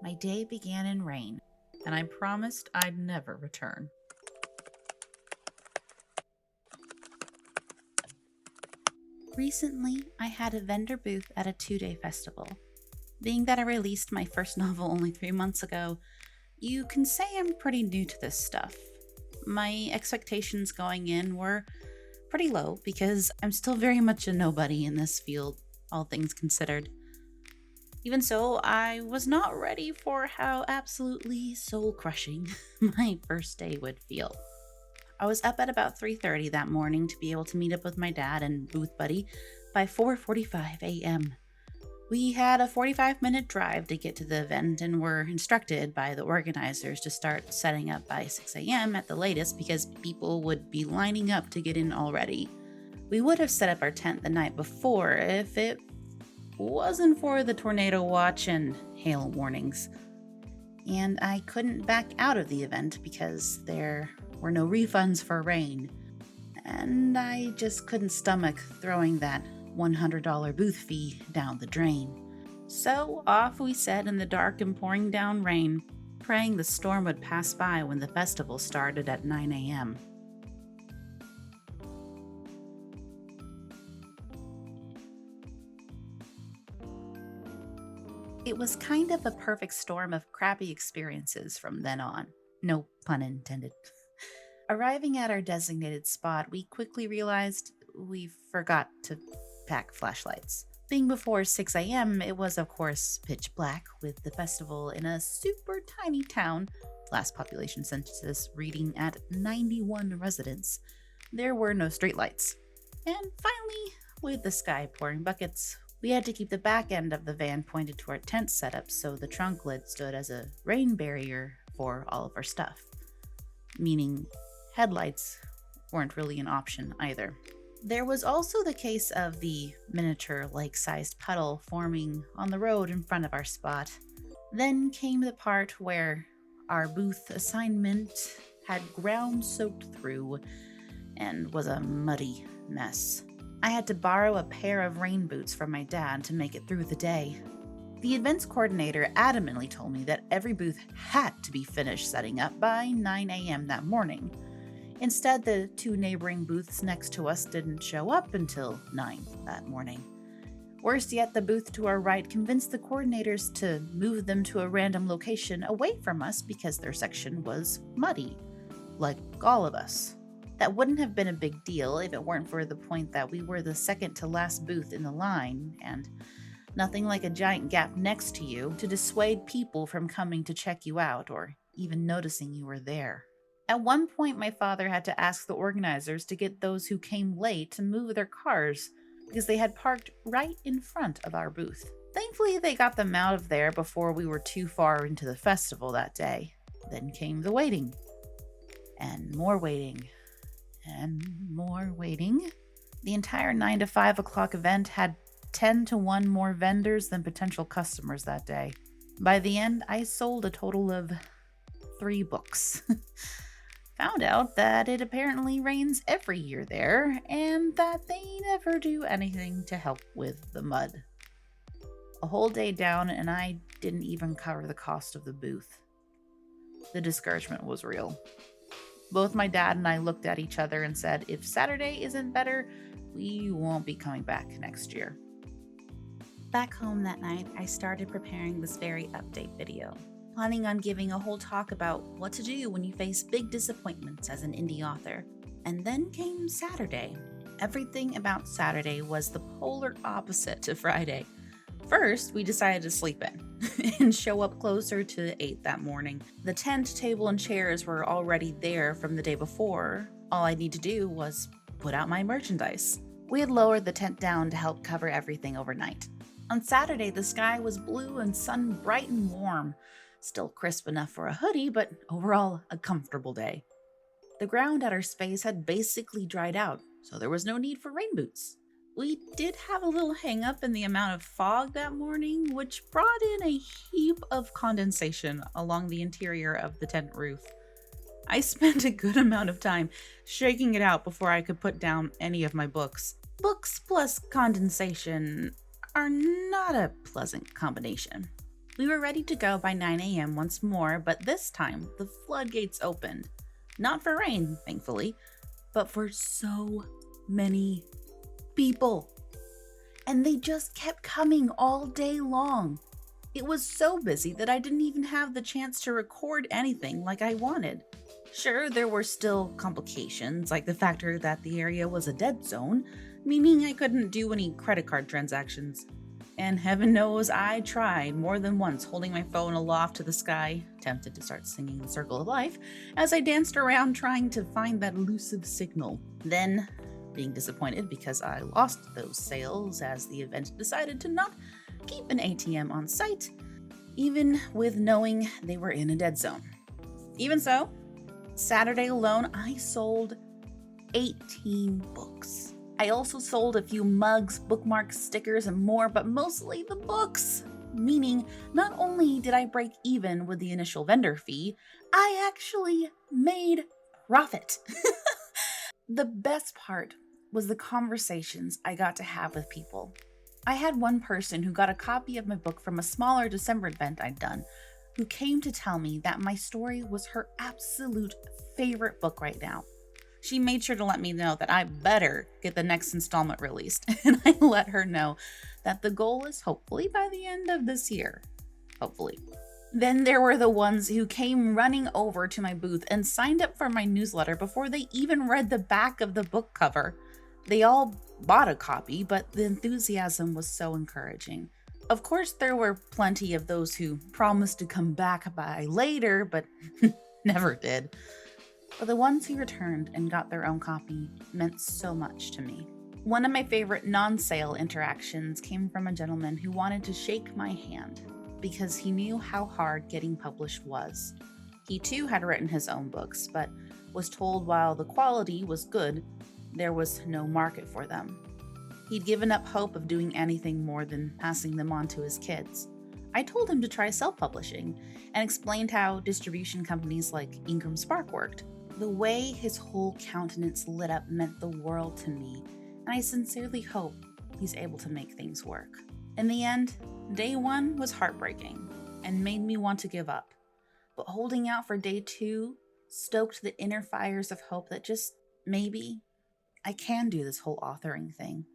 My day began in rain, and I promised I'd never return. Recently, I had a vendor booth at a 2-day festival. Being that I released my first novel only 3 months ago, you can say I'm pretty new to this stuff. My expectations going in were pretty low because I'm still very much a nobody in this field, all things considered. Even so, I was not ready for how absolutely soul crushing my first day would feel. I was up at about 3:30 that morning to be able to meet up with my dad and booth buddy by 4:45 a.m. We had a 45-minute drive to get to the event and were instructed by the organizers to start setting up by 6 a.m. at the latest because people would be lining up to get in already. We would have set up our tent the night before if it wasn't for the tornado watch and hail warnings. And I couldn't back out of the event because there were no refunds for rain. And I just couldn't stomach throwing that $100 booth fee down the drain. So off we set in the dark and pouring down rain, praying the storm would pass by when the festival started at 9 a.m. It was kind of a perfect storm of crappy experiences from then on. No pun intended. Arriving at our designated spot, we quickly realized we forgot to pack flashlights. Being before 6 a.m., it was, of course, pitch black, with the festival in a super tiny town, last population census reading at 91 residents. There were no streetlights. And finally, with the sky pouring buckets, we had to keep the back end of the van pointed to our tent setup so the trunk lid stood as a rain barrier for all of our stuff. Meaning, headlights weren't really an option either. There was also the case of the miniature lake-sized puddle forming on the road in front of our spot. Then came the part where our booth assignment had ground soaked through and was a muddy mess. I had to borrow a pair of rain boots from my dad to make it through the day. The events coordinator adamantly told me that every booth had to be finished setting up by 9 a.m. that morning. Instead, the two neighboring booths next to us didn't show up until 9 that morning. Worse yet, the booth to our right convinced the coordinators to move them to a random location away from us because their section was muddy, like all of us. That wouldn't have been a big deal if it weren't for the point that we were the second to last booth in the line, and nothing like a giant gap next to you to dissuade people from coming to check you out or even noticing you were there. At one point, my father had to ask the organizers to get those who came late to move their cars because they had parked right in front of our booth. Thankfully, they got them out of there before we were too far into the festival that day. Then came the waiting. And more waiting. And more waiting. The entire 9 to 5 o'clock event had 10 to 1 more vendors than potential customers that day. By the end, I sold a total of 3 books. Found out that it apparently rains every year there, and that they never do anything to help with the mud. A whole day down, and I didn't even cover the cost of the booth. The discouragement was real. Both my dad and I looked at each other and said, if Saturday isn't better, we won't be coming back next year. Back home that night, I started preparing this very update video, planning on giving a whole talk about what to do when you face big disappointments as an indie author. And then came Saturday. Everything about Saturday was the polar opposite to Friday. First, we decided to sleep in and show up closer to 8 that morning. The tent, table, and chairs were already there from the day before. All I need to do was put out my merchandise. We had lowered the tent down to help cover everything overnight. On Saturday, the sky was blue and sun bright and warm. Still crisp enough for a hoodie, but overall a comfortable day. The ground at our space had basically dried out, so there was no need for rain boots. We did have a little hang up in the amount of fog that morning, which brought in a heap of condensation along the interior of the tent roof. I spent a good amount of time shaking it out before I could put down any of my books. Books plus condensation are not a pleasant combination. We were ready to go by 9 a.m. once more, but this time the floodgates opened. Not for rain, thankfully, but for so many people. And they just kept coming all day long. It was so busy that I didn't even have the chance to record anything like I wanted. Sure, there were still complications, like the factor that the area was a dead zone, meaning I couldn't do any credit card transactions. And heaven knows I tried more than once, holding my phone aloft to the sky, tempted to start singing The Circle of Life, as I danced around trying to find that elusive signal. Then, being disappointed because I lost those sales as the event decided to not keep an ATM on site, even with knowing they were in a dead zone. Even so, Saturday alone, I sold 18 books. I also sold a few mugs, bookmarks, stickers, and more, but mostly the books. Meaning, not only did I break even with the initial vendor fee, I actually made profit. The best part was the conversations I got to have with people. I had one person who got a copy of my book from a smaller December event I'd done, who came to tell me that my story was her absolute favorite book right now. She made sure to let me know that I better get the next installment released, and I let her know that the goal is hopefully by the end of this year. Hopefully. Then there were the ones who came running over to my booth and signed up for my newsletter before they even read the back of the book cover. They all bought a copy, but the enthusiasm was so encouraging. Of course, there were plenty of those who promised to come back by later, but never did. But the ones who returned and got their own copy meant so much to me. One of my favorite non-sale interactions came from a gentleman who wanted to shake my hand because he knew how hard getting published was. He too had written his own books, but was told while the quality was good, there was no market for them. He'd given up hope of doing anything more than passing them on to his kids. I told him to try self-publishing and explained how distribution companies like Ingram Spark worked. The way his whole countenance lit up meant the world to me, and I sincerely hope he's able to make things work. In the end, day one was heartbreaking and made me want to give up. But holding out for day two stoked the inner fires of hope that just maybe I can do this whole authoring thing.